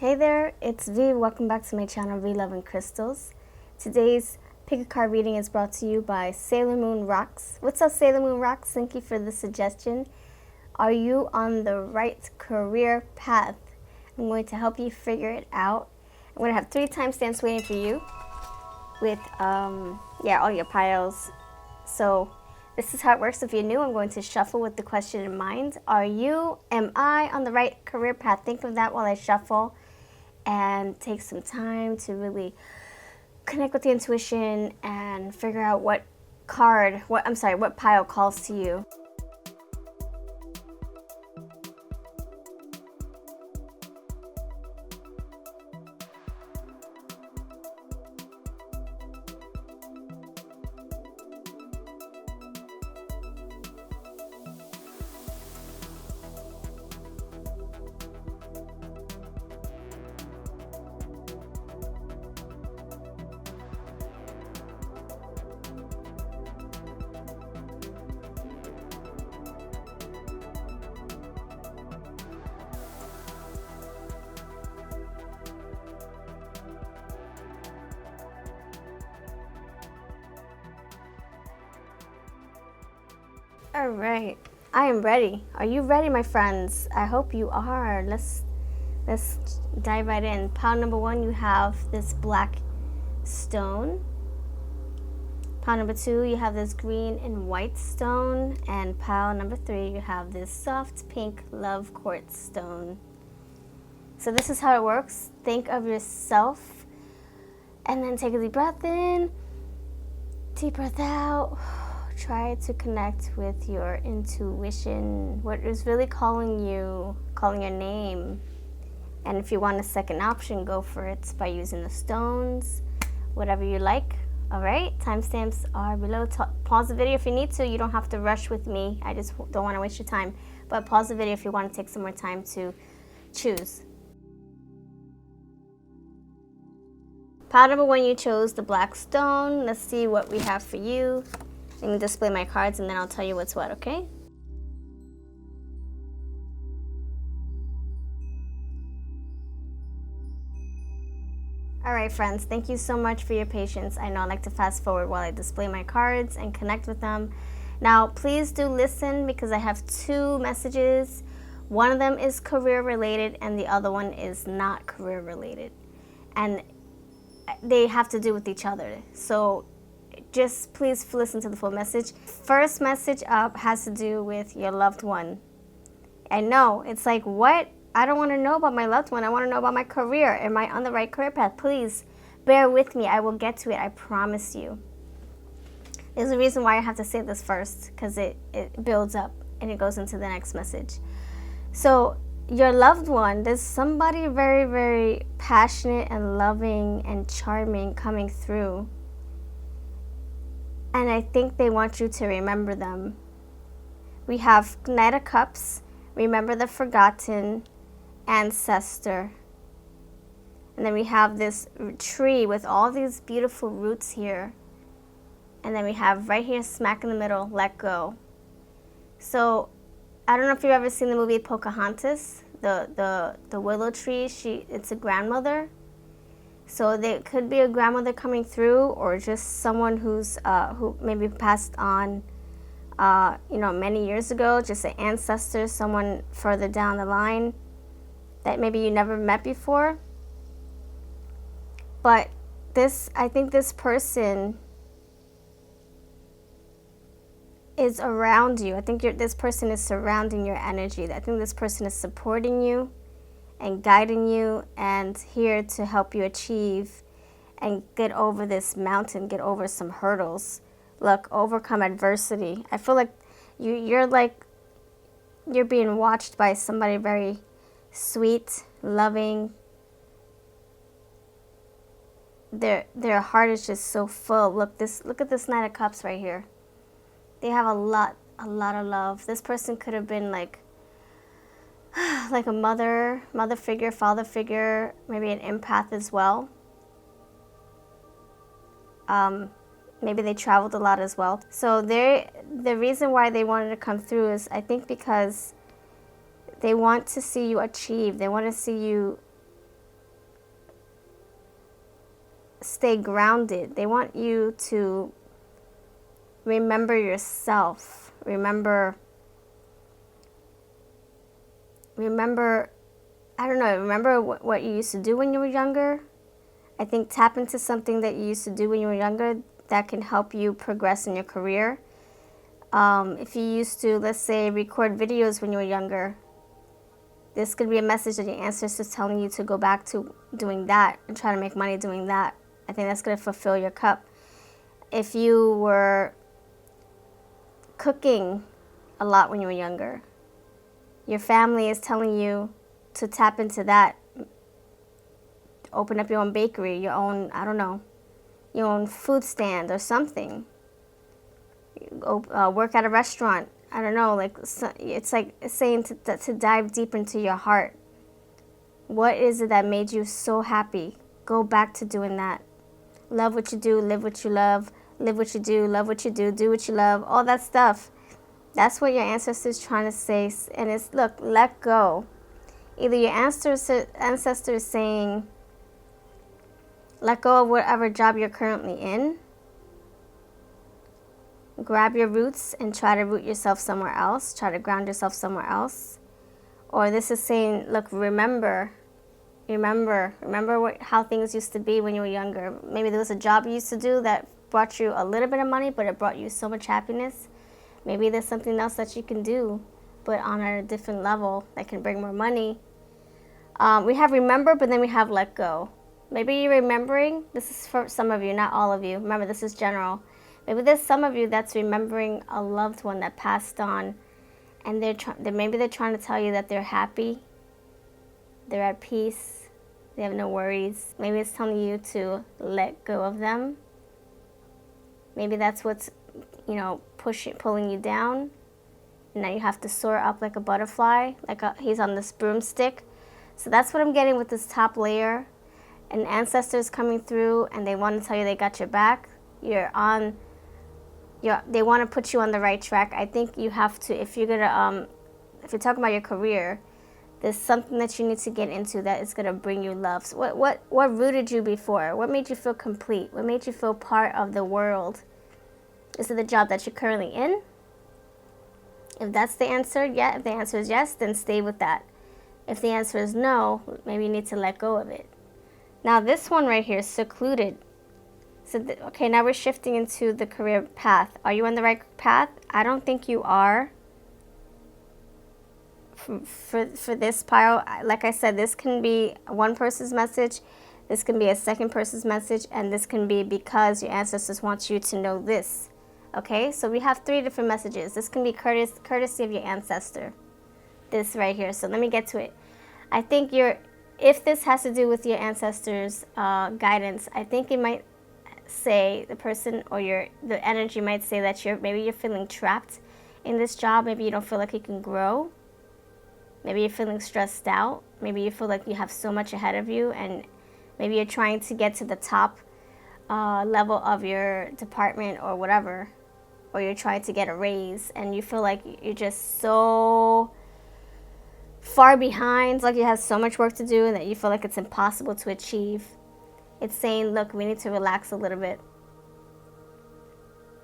Hey there, it's V. Welcome back to my channel, V Loving Crystals. Today's pick a card reading is brought to you by Sailor Moon Rocks. What's up, Sailor Moon Rocks? Thank you for the suggestion. Are you on the right career path? I'm going to help you figure it out. I'm going to have 3 timestamps waiting for you with all your piles. So this is how it works. If you're new, I'm going to shuffle with the question in mind. Am I on the right career path? Think of that while I shuffle and take some time to really connect with the intuition and figure out what pile calls to you. All right, I am ready. Are you ready, my friends? I hope you are. Let's dive right in. Pile number 1, you have this black stone. Pile number 2, you have this green and white stone. And pile number 3, you have this soft pink love quartz stone. So this is how it works. Think of yourself and then take a deep breath in, deep breath out. Try to connect with your intuition, what is really calling your name. And if you want a second option, go for it by using the stones, whatever you like. All right, timestamps are below. Pause the video if you need to. You don't have to rush with me. I just don't want to waste your time. But pause the video if you want to take some more time to choose. Pile number 1, you chose the black stone. Let's see what we have for you. I'm going to display my cards and then I'll tell you what's what, okay? All right, friends, thank you so much for your patience. I know I like to fast forward while I display my cards and connect with them. Now, please do listen because I have 2 messages. One of them is career related and the other one is not career related. And they have to do with each other. So just please listen to the full message. First message up has to do with your loved one. I know, it's like, what? I don't want to know about my loved one. I want to know about my career. Am I on the right career path? Please bear with me. I will get to it. I promise you. There's a reason why I have to say this first, because it builds up and it goes into the next message. So your loved one, there's somebody very, very passionate and loving and charming coming through. And I think they want you to remember them. We have Knight of Cups, remember the forgotten ancestor. And then we have this tree with all these beautiful roots here. And then we have right here, smack in the middle, let go. So I don't know if you've ever seen the movie Pocahontas, the willow tree. It's a grandmother. So there could be a grandmother coming through, or just someone who maybe passed on, many years ago, just an ancestor, someone further down the line that maybe you never met before. But I think this person is around you. I think this person is surrounding your energy. I think this person is supporting you and guiding you and here to help you achieve and get over this mountain, get over some hurdles. Look, overcome adversity. I feel like you're being watched by somebody very sweet, loving. Their heart is just so full. Look at this Knight of Cups right here. They have a lot of love. This person could have been like a mother figure, father figure, maybe an empath as well. Maybe they traveled a lot as well. So the reason why they wanted to come through is, I think, because they want to see you achieve. They want to see you stay grounded. They want you to remember yourself. Remember, I don't know, remember what you used to do when you were younger. I think tap into something that you used to do when you were younger that can help you progress in your career. If you used to, let's say, record videos when you were younger, this could be a message that your ancestors telling you to go back to doing that and try to make money doing that. I think that's going to fulfill your cup. If you were cooking a lot when you were younger, your family is telling you to tap into that. Open up your own bakery, your own, I don't know, your own food stand or something. Work at a restaurant. I don't know, like it's like saying to dive deep into your heart. What is it that made you so happy? Go back to doing that. Love what you do, live what you love, live what you do, love what you do what you love, all that stuff. That's what your ancestors trying to say. And it's, look, let go. Either your ancestors saying, let go of whatever job you're currently in. Grab your roots and try to root yourself somewhere else. Try to ground yourself somewhere else. Or this is saying, look, remember how things used to be when you were younger. Maybe there was a job you used to do that brought you a little bit of money, but it brought you so much happiness. Maybe there's something else that you can do, but on a different level that can bring more money. We have remember, but then we have let go. Maybe you're remembering. This is for some of you, not all of you. Remember, this is general. Maybe there's some of you that's remembering a loved one that passed on, and maybe they're trying to tell you that they're happy, they're at peace, they have no worries. Maybe it's telling you to let go of them. Maybe that's what's, pulling you down. And now you have to soar up like a butterfly, he's on this broomstick. So that's what I'm getting with this top layer. And ancestors coming through, and they want to tell you they got your back. They want to put you on the right track. I think you have to, if you're talking about your career, there's something that you need to get into that is going to bring you love. So what rooted you before? What made you feel complete? What made you feel part of the world? Is it the job that you're currently in? If that's the answer, yeah. If the answer is yes, then stay with that. If the answer is no, maybe you need to let go of it. Now this one right here, secluded. So, okay, now we're shifting into the career path. Are you on the right path? I don't think you are. For this pile, like I said, this can be one person's message, this can be a second person's message, and this can be because your ancestors want you to know this. Okay, so we have 3 different messages. This can be courtesy of your ancestor. This right here. So let me get to it. I think if this has to do with your ancestors' guidance, I think it might say the person or the energy might say that maybe you're feeling trapped in this job. Maybe you don't feel like you can grow. Maybe you're feeling stressed out. Maybe you feel like you have so much ahead of you, and maybe you're trying to get to the top level of your department or whatever, or you're trying to get a raise, and you feel like you're just so far behind, like you have so much work to do, and that you feel like it's impossible to achieve. It's saying, look, we need to relax a little bit.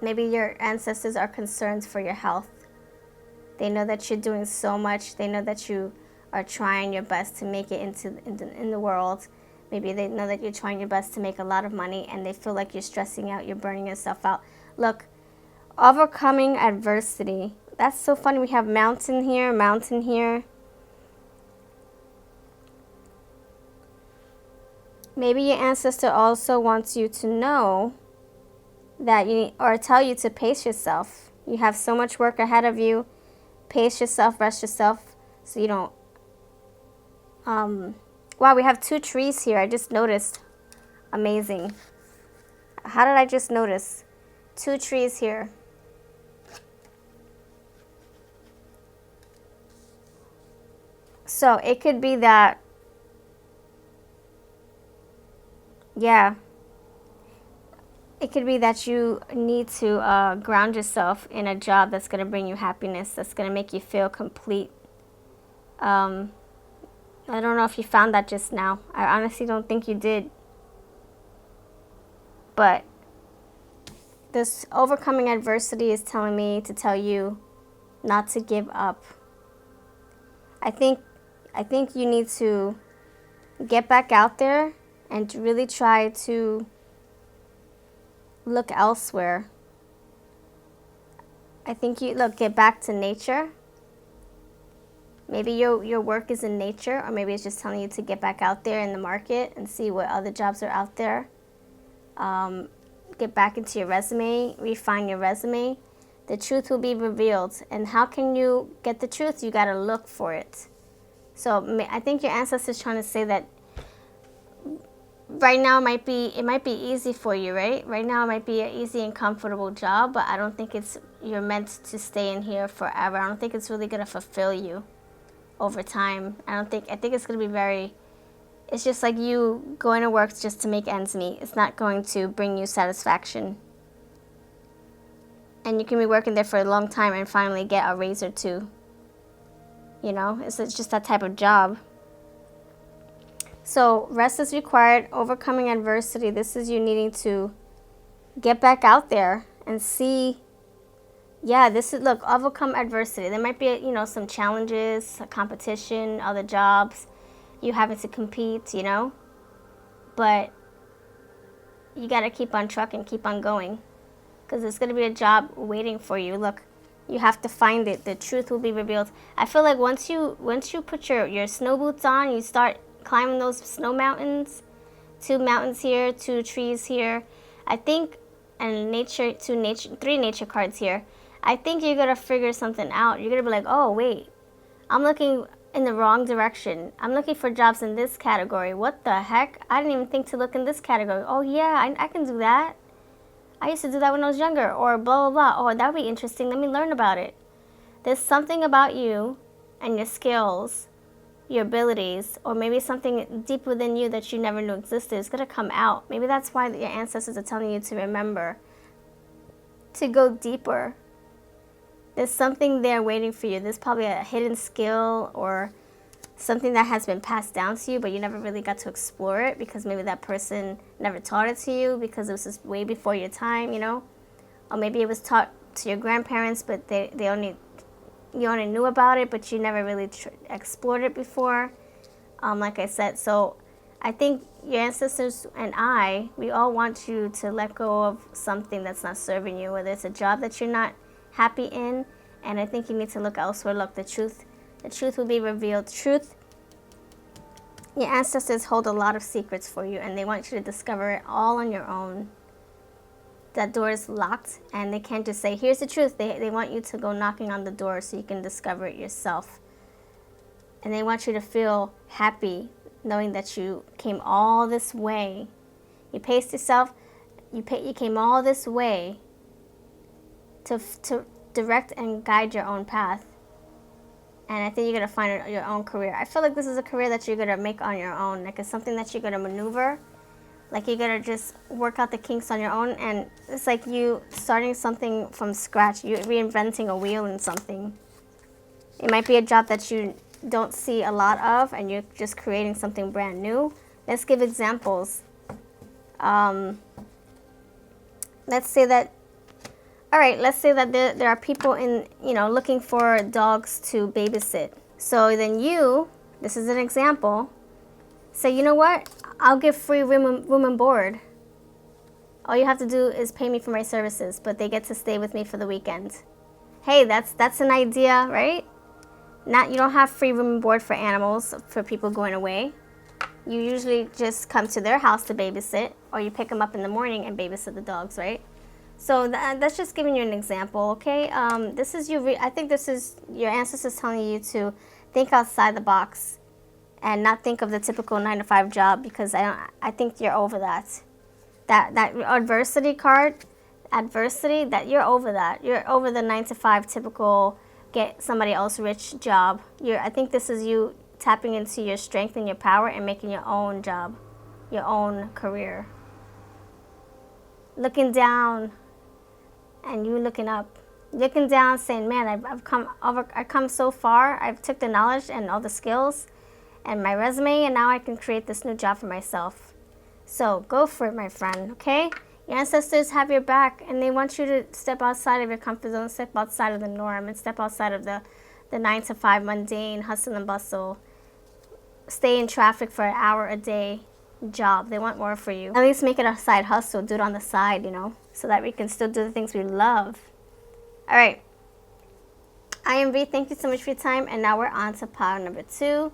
Maybe your ancestors are concerned for your health. They know that you're doing so much. They know that you are trying your best to make it in the world. Maybe they know that you're trying your best to make a lot of money, and they feel like you're stressing out, you're burning yourself out. Look, overcoming adversity. That's so funny. We have mountain here, mountain here. Maybe your ancestor also wants you to know that or tell you to pace yourself. You have so much work ahead of you. Pace yourself, rest yourself, so you don't. Wow, we have 2 trees here. I just noticed. Amazing. How did I just notice? 2 trees here. So it could be that, yeah, it could be that you need to ground yourself in a job that's going to bring you happiness, that's going to make you feel complete. I don't know if you found that just now. I honestly don't think you did. But this overcoming adversity is telling me to tell you not to give up. I think you need to get back out there and to really try to look elsewhere. I think get back to nature. Maybe your work is in nature, or maybe it's just telling you to get back out there in the market and see what other jobs are out there. Get back into your resume, refine your resume. The truth will be revealed. And how can you get the truth? You got to look for it. So I think your ancestors trying to say that right now it might be easy for you, right? Right now it might be an easy and comfortable job, but I don't think you're meant to stay in here forever. I don't think it's really going to fulfill you over time. I think it's going to be it's just like you going to work just to make ends meet. It's not going to bring you satisfaction. And you can be working there for a long time and finally get a raise or two. You know, it's just that type of job. So rest is required, overcoming adversity. This is you needing to get back out there and see, overcome adversity. There might be, some challenges, competition, other jobs, you having to compete, but you got to keep on trucking, keep on going, because there's going to be a job waiting for you. Look, you have to find it. The truth will be revealed. I feel like once you put your snow boots on, you start climbing those snow mountains, 2 mountains here, 2 trees here, I think, and 3 nature cards here. I think you're going to figure something out. You're going to be like, oh, wait, I'm looking in the wrong direction. I'm looking for jobs in this category. What the heck? I didn't even think to look in this category. Oh, yeah, I can do that. I used to do that when I was younger, or blah, blah, blah. Oh, that would be interesting. Let me learn about it. There's something about you and your skills, your abilities, or maybe something deep within you that you never knew existed is going to come out. Maybe that's why your ancestors are telling you to remember, to go deeper. There's something there waiting for you. There's probably a hidden skill or something that has been passed down to you, but you never really got to explore it because maybe that person never taught it to you because it was just way before your time, Or maybe it was taught to your grandparents, but you only knew about it, but you never really explored it before. Like I said, so I think your ancestors and we all want you to let go of something that's not serving you, whether it's a job that you're not happy in, and I think you need to look elsewhere. Look, the truth will be revealed. Your ancestors hold a lot of secrets for you, and they want you to discover it all on your own. That door is locked, and they can't just say, here's the truth. They want you to go knocking on the door so you can discover it yourself. And they want you to feel happy knowing that you came all this way. You paced yourself. You came all this way to direct and guide your own path. And I think you're going to find your own career. I feel like this is a career that you're going to make on your own. Like it's something that you're going to maneuver. Like you're going to just work out the kinks on your own. And it's like you starting something from scratch. You're reinventing a wheel in something. It might be a job that you don't see a lot of, and you're just creating something brand new. Let's give examples. Let's say that there are people in, looking for dogs to babysit. So then this is an example, say, you know what? I'll give free room and board. All you have to do is pay me for my services, but they get to stay with me for the weekend. Hey, that's an idea, right? You don't have free room and board for animals, for people going away. You usually just come to their house to babysit, or you pick them up in the morning and babysit the dogs, right? So that's just giving you an example, okay? I think this is your ancestors telling you to think outside the box and not think of the typical 9-to-5 job, because I think you're over that. That adversity card, that you're over that. You're over the 9-to-5 typical get somebody else rich job. I think this is you tapping into your strength and your power and making your own job, your own career. Looking down and you looking up. Looking down saying, man, I've come so far. I've took the knowledge and all the skills and my resume, and now I can create this new job for myself. So go for it, my friend, okay? Your ancestors have your back, and they want you to step outside of your comfort zone, step outside of the norm, and step outside of the 9 to 5 mundane hustle and bustle, stay in traffic for an hour a day job. They want more for you. At least make it a side hustle. Do it on the side, you know, so that we can still do the things we love. All right. IMV, thank you so much for your time. And now we're on to pile number 2.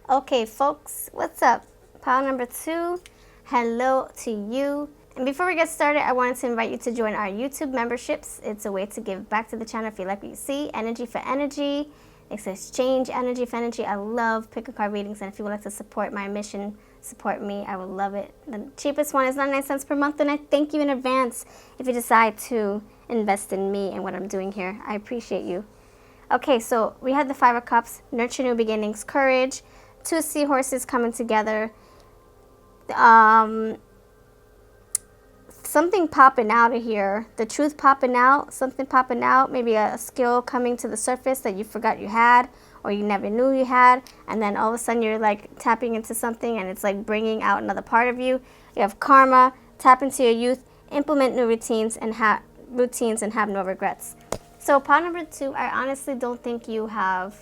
Okay, folks, what's up? Pile number 2, hello to you. And before we get started, I wanted to invite you to join our YouTube memberships. It's a way to give back to the channel if you like what you see. Energy for energy. It's exchange energy for energy. I love pick a card readings, and if you would like to support my mission, support me, I would love it. The cheapest one is 99 cents per month, and I thank you in advance if you decide to invest in me and what I'm doing here. I appreciate you. Okay, so we had the 5 of Cups, nurture new beginnings, courage, 2 seahorses coming together, something popping out of here, the truth popping out, something popping out, maybe a skill coming to the surface that you forgot you had or you never knew you had, and then all of a sudden you're like tapping into something and it's like bringing out another part of you. You have karma, tap into your youth, implement new routines and have no regrets. So pile number 2, I honestly don't think you have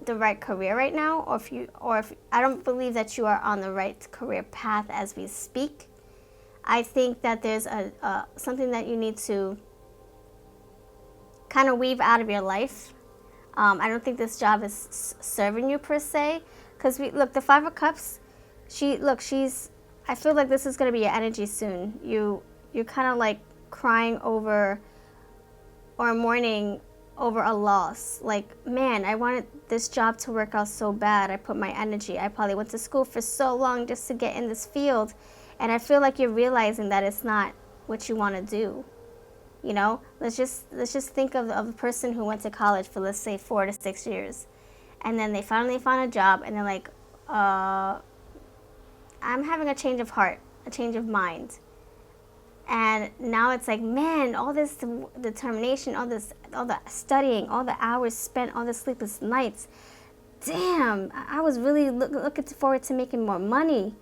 the right career right now, or if I don't believe that you are on the right career path as we speak. I think that there's something that you need to kind of weave out of your life. I don't think this job is serving you per se, because look, the 5 of Cups, I feel like this is going to be your energy soon. You're kind of like crying over or mourning over a loss. Like, man, I wanted this job to work out so bad. I put my energy. I probably went to school for so long just to get in this field. And I feel like you're realizing that it's not what you want to do. You know, let's just think of a person who went to college for, let's say, 4 to 6 years. And then they finally found a job and they're like, I'm having a change of heart, a change of mind. And now it's like, man, all this determination, all the studying, all the hours spent, all the sleepless nights. Damn, I was really looking forward to making more money.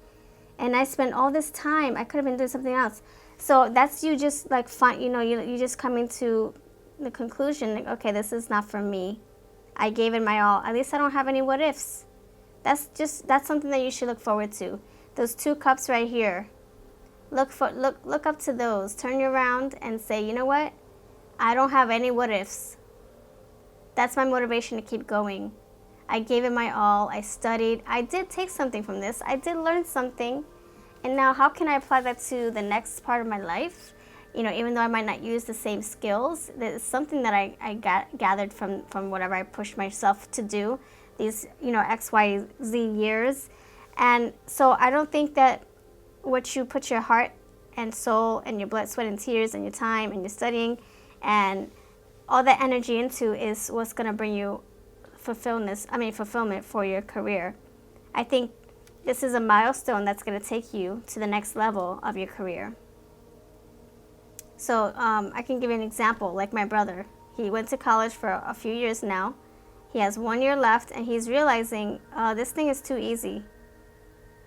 And I spent all this time. I could have been doing something else. So that's you just like, you just coming to the conclusion, like, okay, this is not for me. I gave it my all. At least I don't have any what ifs. That's something that you should look forward to. Those 2 cups right here. Look up to those. Turn you around and say, you know what? I don't have any what ifs. That's my motivation to keep going. I gave it my all. I studied. I did take something from this. I did learn something. And now how can I apply that to the next part of my life? You know, even though I might not use the same skills, there's something that I gathered from whatever I pushed myself to do these, X, Y, Z years. And so I don't think that what you put your heart and soul and your blood, sweat, and tears and your time and your studying and all that energy into is what's going to bring you fulfillment for your career. I think this is a milestone that's going to take you to the next level of your career. So I can give you an example, like my brother. He went to college for a few years now. He has 1 year left, and he's realizing, this thing is too easy.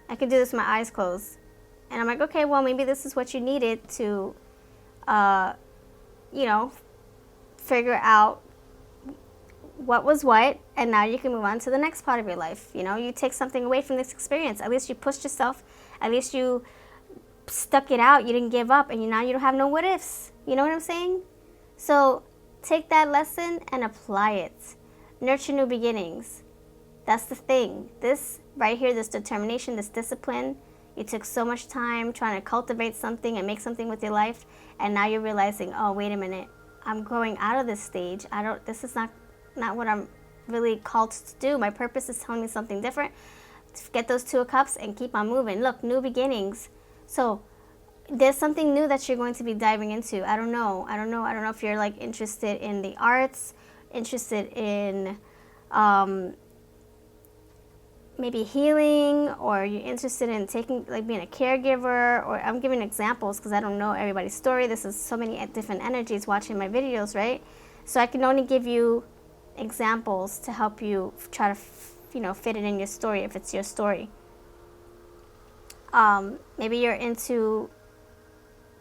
I can do this with my eyes closed. And I'm like, okay, well, maybe this is what you needed to, figure out what was what, and now you can move on to the next part of your life. You take something away from this experience. At least you pushed yourself. At least you stuck it out. You didn't give up, and now you don't have no what ifs. You know what I'm saying? So take that lesson and apply it. Nurture new beginnings. That's the thing. This right here, this determination, this discipline, you took so much time trying to cultivate something and make something with your life, and now you're realizing, oh, wait a minute, I'm growing out of this stage. This is not what I'm really called to do. My purpose is telling me something different. Get those 2 of Cups and keep on moving. Look, new beginnings. So there's something new that you're going to be diving into. I don't know if you're like interested in the arts, interested in maybe healing, or you're interested in being a caregiver, or I'm giving examples because I don't know everybody's story. This is so many different energies watching my videos, right? So I can only give you examples to help you try to, fit it in your story if it's your story. Maybe you're into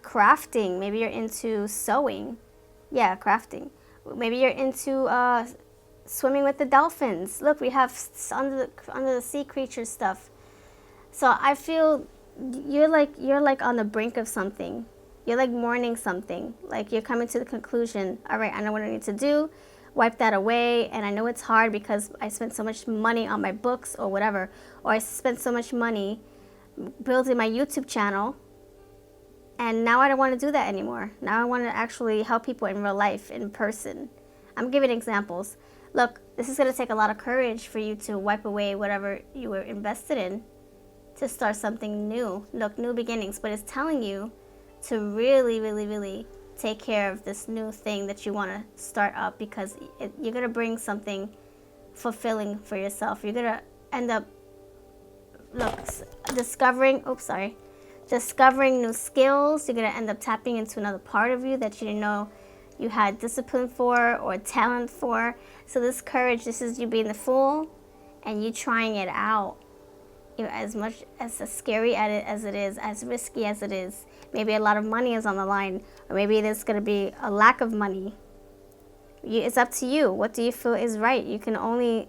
crafting. Maybe you're into sewing. Yeah, crafting. Maybe you're into swimming with the dolphins. Look, we have under the sea creature stuff. So I feel you're like on the brink of something. You're like mourning something. Like you're coming to the conclusion, all right, I know what I need to do. Wipe that away. And I know it's hard because I spent so much money on my books or whatever. Or I spent so much money building my YouTube channel. And now I don't want to do that anymore. Now I want to actually help people in real life, in person. I'm giving examples. Look, this is going to take a lot of courage for you to wipe away whatever you were invested in to start something new. Look, new beginnings. But it's telling you to really, really, really take care of this new thing that you want to start up, because you're going to bring something fulfilling for yourself. You're going to end up, discovering new skills. You're going to end up tapping into another part of you that you didn't know you had discipline for or talent for. So this courage, this is you being the fool and you trying it out. As much as scary as it is, as risky as it is, maybe a lot of money is on the line, or maybe there's going to be a lack of money. It's up to you. What do you feel is right? You can only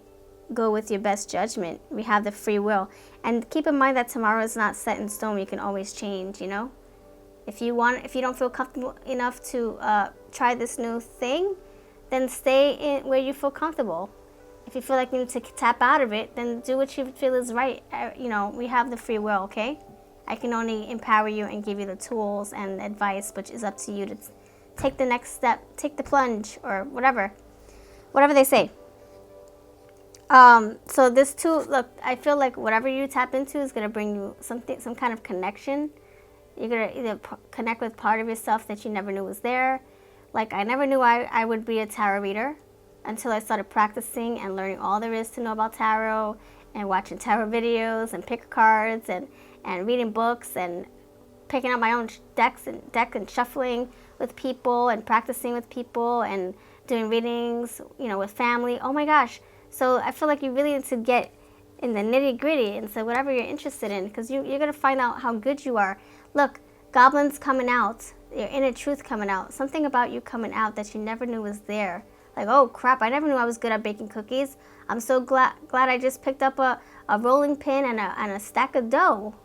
go with your best judgment. We have the free will. And keep in mind that tomorrow is not set in stone. You can always change, If you don't feel comfortable enough to try this new thing, then stay in where you feel comfortable. If you feel like you need to tap out of it, then do what you feel is right. We have the free will, okay? I can only empower you and give you the tools and advice, but it's up to you to take the next step, take the plunge, or whatever they say. So this too, look, I feel like whatever you tap into is going to bring you some kind of connection. You're going to either connect with part of yourself that you never knew was there. Like I never knew I would be a tarot reader until I started practicing and learning all there is to know about tarot, and watching tarot videos and pick cards and reading books and picking up my own deck and shuffling with people and practicing with people and doing readings, with family. Oh my gosh. So I feel like you really need to get in the nitty gritty and so whatever you're interested in, because you're going to find out how good you are. Look, goblins coming out, your inner truth coming out, something about you coming out that you never knew was there. Like, oh crap, I never knew I was good at baking cookies. I'm so glad I just picked up a rolling pin and a stack of dough.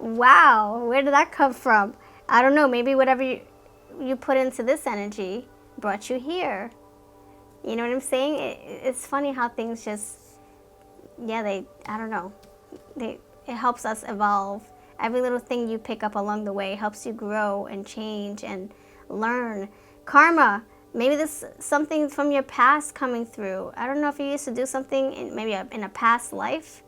Wow, where did that come from? I don't know, maybe whatever you put into this energy brought you here. You know what I'm saying? It's funny how things just, I don't know. It helps us evolve. Every little thing you pick up along the way helps you grow and change and learn. Karma. Maybe this something from your past coming through. I don't know if you used to do something in a past life,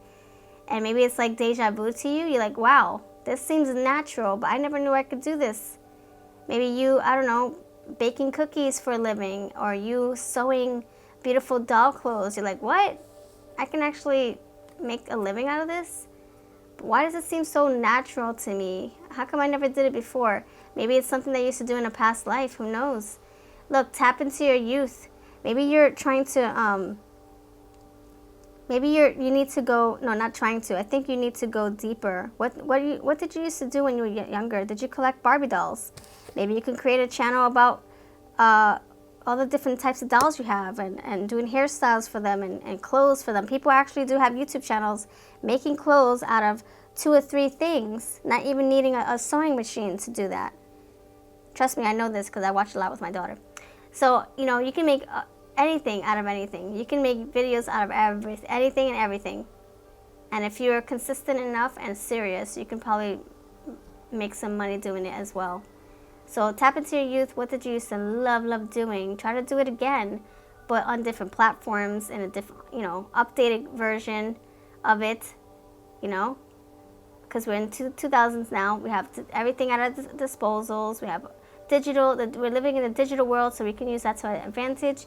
and maybe it's like deja vu to you. You're like, wow, this seems natural, but I never knew I could do this. Maybe you, I don't know, baking cookies for a living, or you sewing beautiful doll clothes. You're like, what? I can actually make a living out of this? Why does it seem so natural to me? How come I never did it before? Maybe it's something that you used to do in a past life. Who knows? Look, tap into your youth. Maybe you're trying to, you need to go, no, not trying to. I think you need to go deeper. What did you used to do when you were younger? Did you collect Barbie dolls? Maybe you can create a channel about all the different types of dolls you have and doing hairstyles for them and clothes for them. People actually do have YouTube channels making clothes out of 2 or 3 things, not even needing a sewing machine to do that. Trust me, I know this because I watch a lot with my daughter. So, you can make anything out of anything. You can make videos out of anything and everything. And if you're consistent enough and serious, you can probably make some money doing it as well. So tap into your youth. What did you used to love doing? Try to do it again, but on different platforms in a different, updated version of it, because we're in 2000s now. We have everything at our disposals. We have digital. We're living in a digital world, so we can use that to our advantage.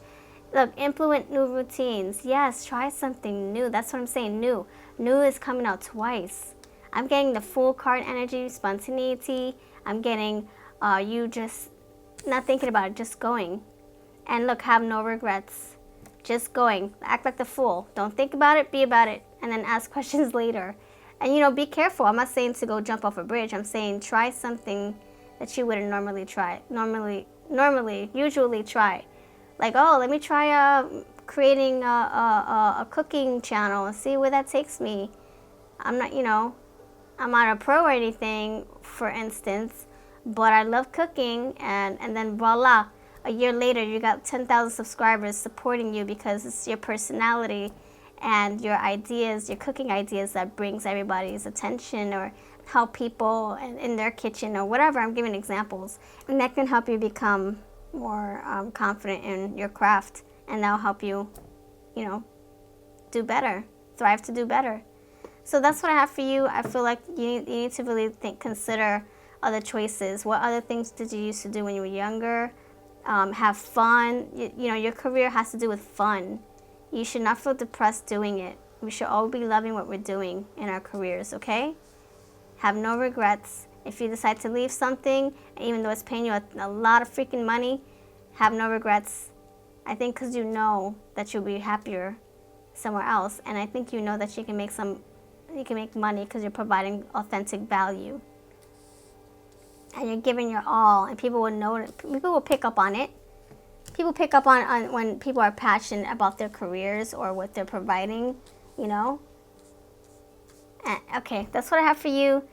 Look, implement new routines. Yes, try something new. That's what I'm saying, new. New is coming out twice. I'm getting the full card energy, spontaneity. I'm getting you just not thinking about it, just going. And look, have no regrets. Just going. Act like the fool. Don't think about it, be about it. And then ask questions later. And, you know, be careful. I'm not saying to go jump off a bridge. I'm saying try something that you wouldn't normally try. Usually try. Like, oh, let me try creating a cooking channel and see where that takes me. I'm not, you know, I'm not a pro or anything, for instance, but I love cooking, and then voila, a year later you got 10,000 subscribers supporting you because it's your personality and your ideas, your cooking ideas that brings everybody's attention, or help people in their kitchen or whatever. I'm giving examples, and that can help you become more confident in your craft, and that'll help you, you know, do better, thrive to do better. So that's what I have for you. I feel like you need to really consider other choices. What other things did you used to do when you were younger? Have fun. You know, your career has to do with fun. You should not feel depressed doing it. We should all be loving what we're doing in our careers, okay? Have no regrets. If you decide to leave something, even though it's paying you a lot of freaking money, have no regrets. I think because you know that you'll be happier somewhere else, and I think you know that you can make money because you're providing authentic value. And you're giving your all, and people will know it. People will pick up on it. People pick up on when people are passionate about their careers or what they're providing, you know. Okay, that's what I have for you.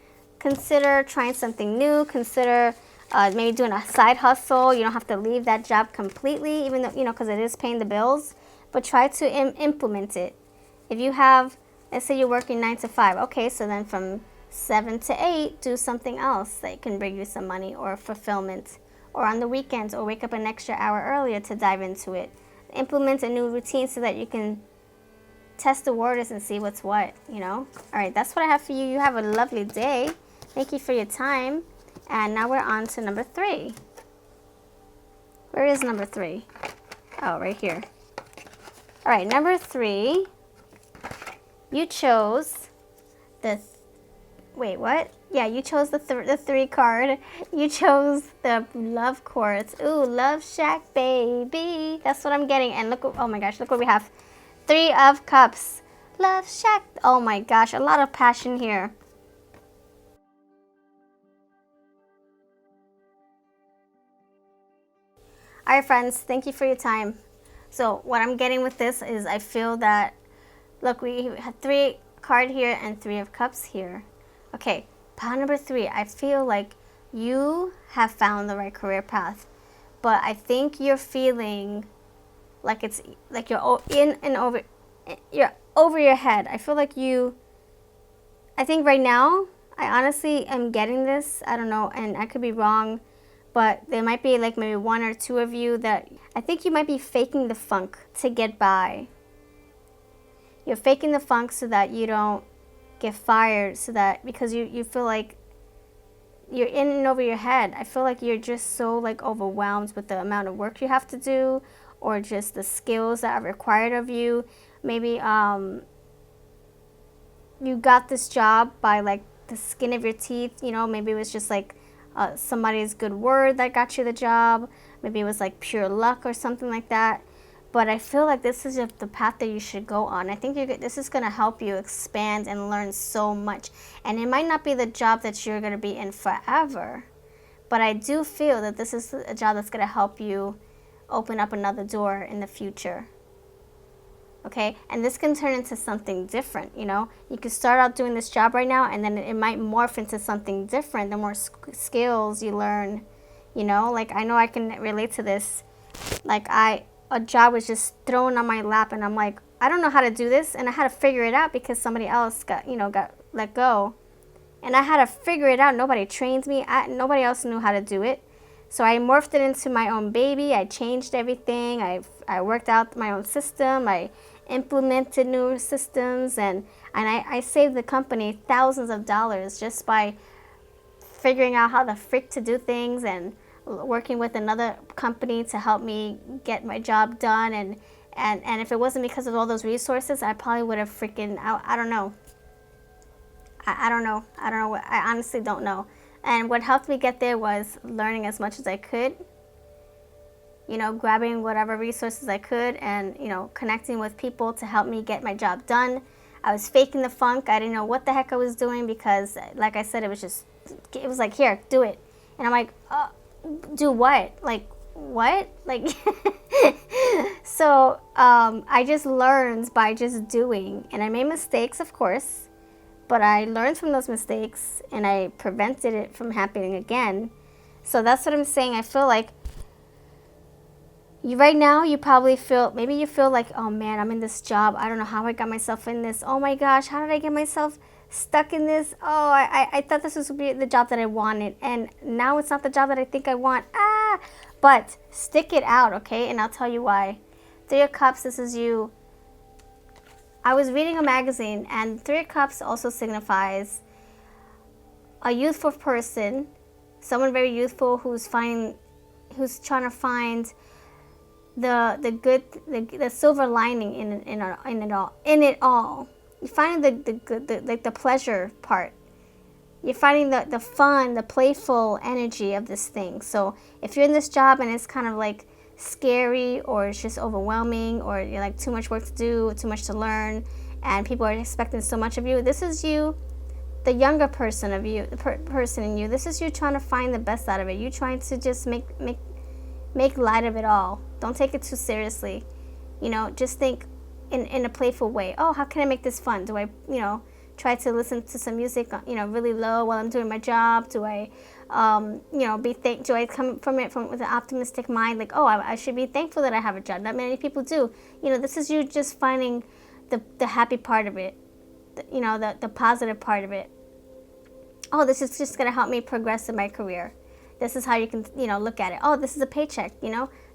Consider trying something new. Consider maybe doing a side hustle. You don't have to leave that job completely, even though, you know, because it is paying the bills. But try to implement it. If you have, let's say you're working 9 to 5. Okay, so then from 7 to 8, do something else that can bring you some money or fulfillment. Or on the weekends, or wake up an extra hour earlier to dive into it. Implement a new routine so that you can test the waters and see what's what, you know. All right, that's what I have for you. You have a lovely day. Thank you for your time. And now we're on to number 3. Where is number 3? Oh, right here. All right, number 3. You chose the... Wait, what? Yeah, you chose the 3 card. You chose the Love Quartz. Ooh, Love Shack, baby. That's what I'm getting. And look, oh my gosh, look what we have. 3 of Cups. Love Shack. Oh my gosh, a lot of passion here. All right, friends, thank you for your time. So what I'm getting with this is I feel that, look, we have 3 card here and 3 of Cups here. Okay, pile number 3. I feel like you have found the right career path, but I think you're feeling like it's like you're you're over your head. I feel like I think right now, I honestly am getting this. I don't know, and I could be wrong, but there might be like maybe 1 or 2 of you that I think you might be faking the funk to get by. You're faking the funk so that you don't get fired, so that because you feel like you're in and over your head. I feel like you're just so like overwhelmed with the amount of work you have to do, or just the skills that are required of you. Maybe you got this job by like the skin of your teeth, you know. Maybe it was just like somebody's good word that got you the job. Maybe it was like pure luck or something like that. But I feel like this is the path that you should go on. I think this is going to help you expand and learn so much. And it might not be the job that you're going to be in forever, but I do feel that this is a job that's going to help you open up another door in the future. Okay, and this can turn into something different, you know. You could start out doing this job right now, and then it might morph into something different. The more skills you learn, you know. Like, I know I can relate to this. Like, a job was just thrown on my lap, and I'm like, I don't know how to do this, and I had to figure it out because somebody else got let go, and I had to figure it out. Nobody trained me. Nobody else knew how to do it, so I morphed it into my own baby. I changed everything. I worked out my own system. I implemented new systems, and I saved the company thousands of dollars just by figuring out how the frick to do things, and working with another company to help me get my job done. And if it wasn't because of all those resources, I probably would have freaking, I don't know. I don't know. I honestly don't know. And what helped me get there was learning as much as I could, grabbing whatever resources I could and, connecting with people to help me get my job done. I was faking the funk. I didn't know what the heck I was doing because, like I said, it was like, here, do it. And I'm like, do what? Like, what? Like, so I just learned by just doing. And I made mistakes, of course, but I learned from those mistakes and I prevented it from happening again. So that's what I'm saying. I feel like right now you probably feel, maybe you feel like, oh man, I'm in this job. I don't know how I got myself in this. Oh my gosh, how did I get myself stuck in this? Oh, I thought this was be the job that I wanted, and now it's not the job that I think I want. But stick it out, okay? And I'll tell you why. Three of Cups, this is you. I was reading a magazine, and Three of Cups also signifies a youthful person, someone very youthful who's trying to find the silver lining in it all. You're finding the good, like the pleasure part. You're finding the fun, the playful energy of this thing. So if you're in this job and it's kind of like scary, or it's just overwhelming, or you're like too much work to do, too much to learn, and people are expecting so much of you, this is you, the younger person of you, the person in you. This is you trying to find the best out of it. You trying to just make light of it all. Don't take it too seriously. Just think in a playful way. Oh, how can I make this fun? Do I, try to listen to some music, really low while I'm doing my job? Do I, do I come from it with an optimistic mind? Like, oh, I should be thankful that I have a job. Not many people do. This is you just finding the happy part of it. The positive part of it. Oh, this is just going to help me progress in my career. This is how you can, look at it. Oh, this is a paycheck,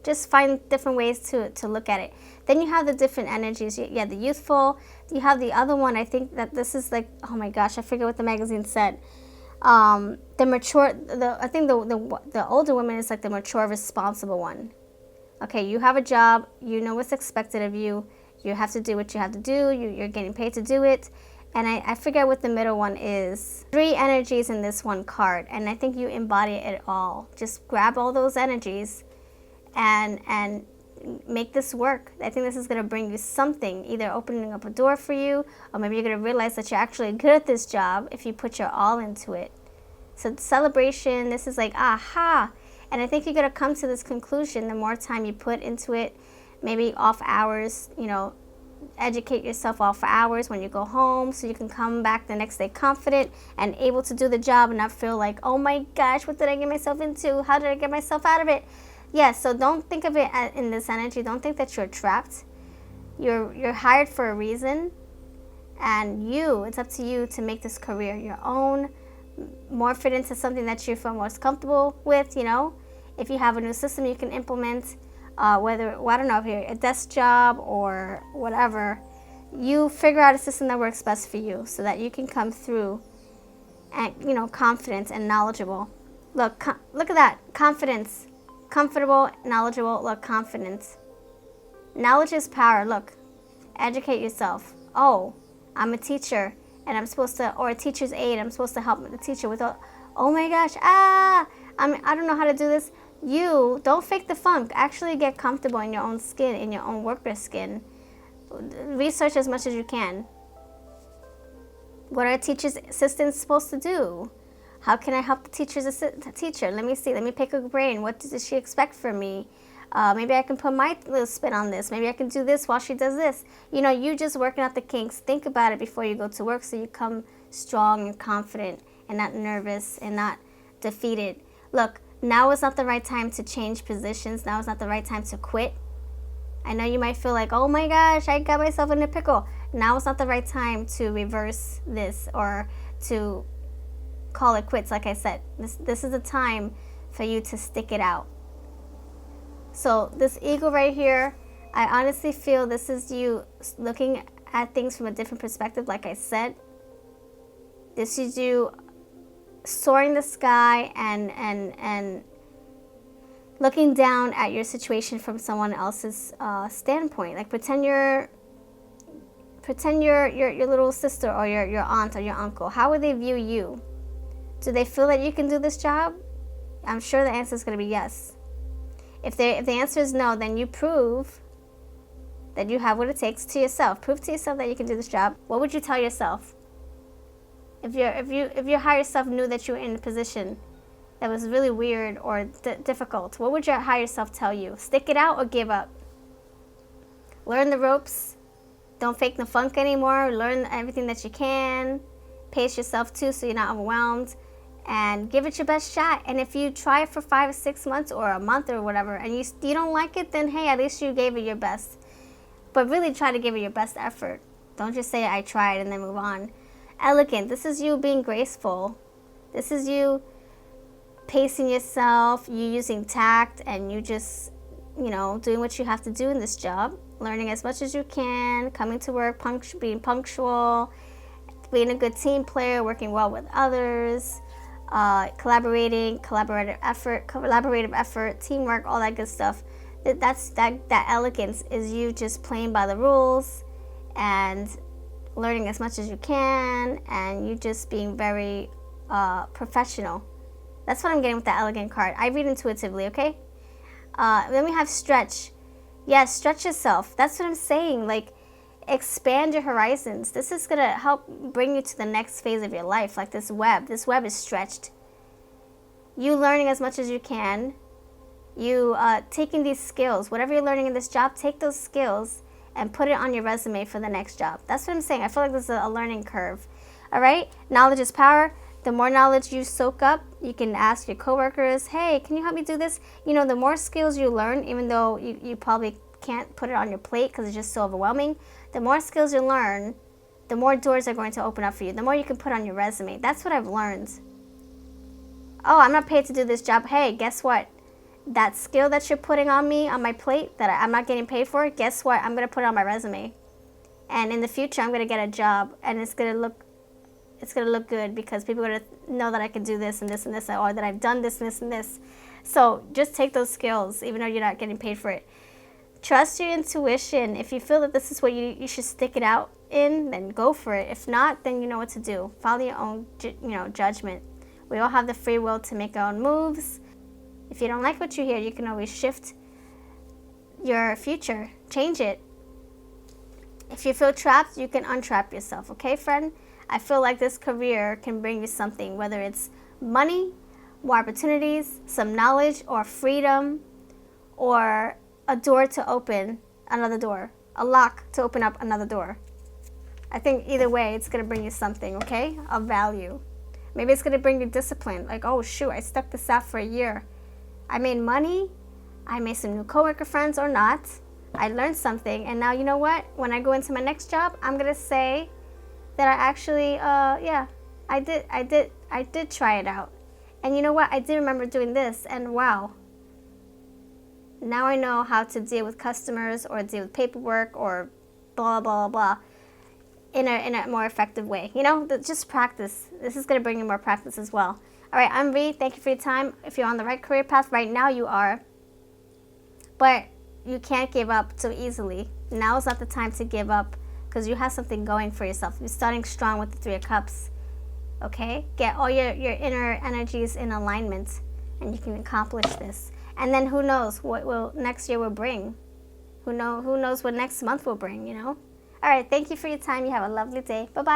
Just find different ways to look at it. Then you have the different energies. Yeah, the youthful. You have the other one. I think that this is like, oh my gosh, I forget what the magazine said. The mature, I think the older woman is like the mature, responsible one. Okay, you have a job. You know what's expected of you. You have to do what you have to do. You're getting paid to do it. And I forget what the middle one is. 3 energies in this one card, and I think you embody it all. Just grab all those energies and make this work. I think this is going to bring you something, either opening up a door for you, or maybe you're going to realize that you're actually good at this job if you put your all into it. So celebration, this is like, aha. And I think you're going to come to this conclusion the more time you put into it, maybe off hours, educate yourself off hours when you go home, so you can come back the next day confident and able to do the job and not feel like, oh my gosh, what did I get myself into? How did I get myself out of it? So don't think of it in this energy. Don't think that you're trapped. You're hired for a reason, and it's up to you to make this career your own, morph it into something that you feel most comfortable with. If you have a new system you can implement, whether, I don't know, if you're a desk job or whatever, you figure out a system that works best for you so that you can come through and, confident and knowledgeable. Look at that. Confidence. Comfortable, knowledgeable. Look, confidence. Knowledge is power. Look, educate yourself. Oh, I'm a teacher and I'm supposed to, or a teacher's aide, I'm supposed to help the teacher with, oh my gosh, I don't know how to do this. You don't fake the funk. Actually get comfortable in your own skin, in your own worker skin. Research as much as you can. What are teachers' assistants supposed to do? How can I help the teacher? Let me see. Let me pick her brain. What does she expect from me? Maybe I can put my little spin on this. Maybe I can do this while she does this. You just working out the kinks. Think about it before you go to work so you come strong and confident and not nervous and not defeated. Look, now is not the right time to change positions. Now is not the right time to quit. I know you might feel like, oh my gosh, I got myself in a pickle. Now is not the right time to reverse this or to call it quits. Like I said, this is a time for you to stick it out. So this eagle right here, I honestly feel this is you looking at things from a different perspective. Like I said, this is you soaring the sky and looking down at your situation from someone else's standpoint. Like pretend you're your little sister or your aunt or your uncle. How would they view you? Do they feel that you can do this job? I'm sure the answer is going to be yes. If the answer is no, then you prove that you have what it takes to yourself. Prove to yourself that you can do this job. What would you tell yourself? If your higher self knew that you were in a position that was really weird or difficult, what would your higher self tell you? Stick it out or give up? Learn the ropes. Don't fake the funk anymore. Learn everything that you can. Pace yourself too so you're not overwhelmed. And give it your best shot. And if you try it for 5 or 6 months or a month or whatever, and you don't like it, then hey, at least you gave it your best. But really try to give it your best effort. Don't just say I tried and then move on. Elegant. This is you being graceful. This is you pacing yourself, you using tact, and you just, doing what you have to do in this job. Learning as much as you can, coming to work, being punctual, being a good team player, working well with others, collaborative effort, teamwork, all that good stuff. That elegance is you just playing by the rules and learning as much as you can, and you just being very professional. That's what I'm getting with the elegant card. I read intuitively, okay? Then we have stretch. Yes, stretch yourself. That's what I'm saying. Like, expand your horizons. This is going to help bring you to the next phase of your life. Like this web. This web is stretched. You learning as much as you can. You taking these skills. Whatever you're learning in this job, take those skills and put it on your resume for the next job. That's what I'm saying. I feel like this is a learning curve. All right? Knowledge is power. The more knowledge you soak up, you can ask your coworkers, hey, can you help me do this? The more skills you learn, even though you probably can't put it on your plate because it's just so overwhelming, the more skills you learn, the more doors are going to open up for you, the more you can put on your resume. That's what I've learned. Oh, I'm not paid to do this job. Hey, guess what? That skill that you're putting on me, on my plate, that I'm not getting paid for, guess what? I'm going to put it on my resume. And in the future, I'm going to get a job, and it's going to look good because people are going to know that I can do this and this and this, or that I've done this and this and this. So just take those skills, even though you're not getting paid for it. Trust your intuition. If you feel that this is what you should stick it out in, then go for it. If not, then you know what to do. Follow your own, judgment. We all have the free will to make our own moves. If you don't like what you hear, you can always shift your future. Change it. If you feel trapped, you can untrap yourself. Okay, friend? I feel like this career can bring you something, whether it's money, more opportunities, some knowledge, or freedom, or a door to open another door, a lock to open up another door. I think either way, it's going to bring you something, okay, of value. Maybe it's going to bring you discipline, like, oh, shoot, I stuck this out for a year. I made money, I made some new coworker friends or not. I learned something, and now you know what? When I go into my next job, I'm going to say that I actually, I did try it out. And you know what? I did remember doing this, and wow. Now I know how to deal with customers or deal with paperwork or blah, blah, blah, in a more effective way. Just practice. This is going to bring you more practice as well. All right, I'm Ree. Thank you for your time. If you're on the right career path right now, you are. But you can't give up so easily. Now is not the time to give up, because you have something going for yourself. You're starting strong with the 3 of Cups, okay? Get all your inner energies in alignment, and you can accomplish this. And then who knows what next year will bring? Who knows what next month will bring, All right, thank you for your time. You have a lovely day. Bye-bye.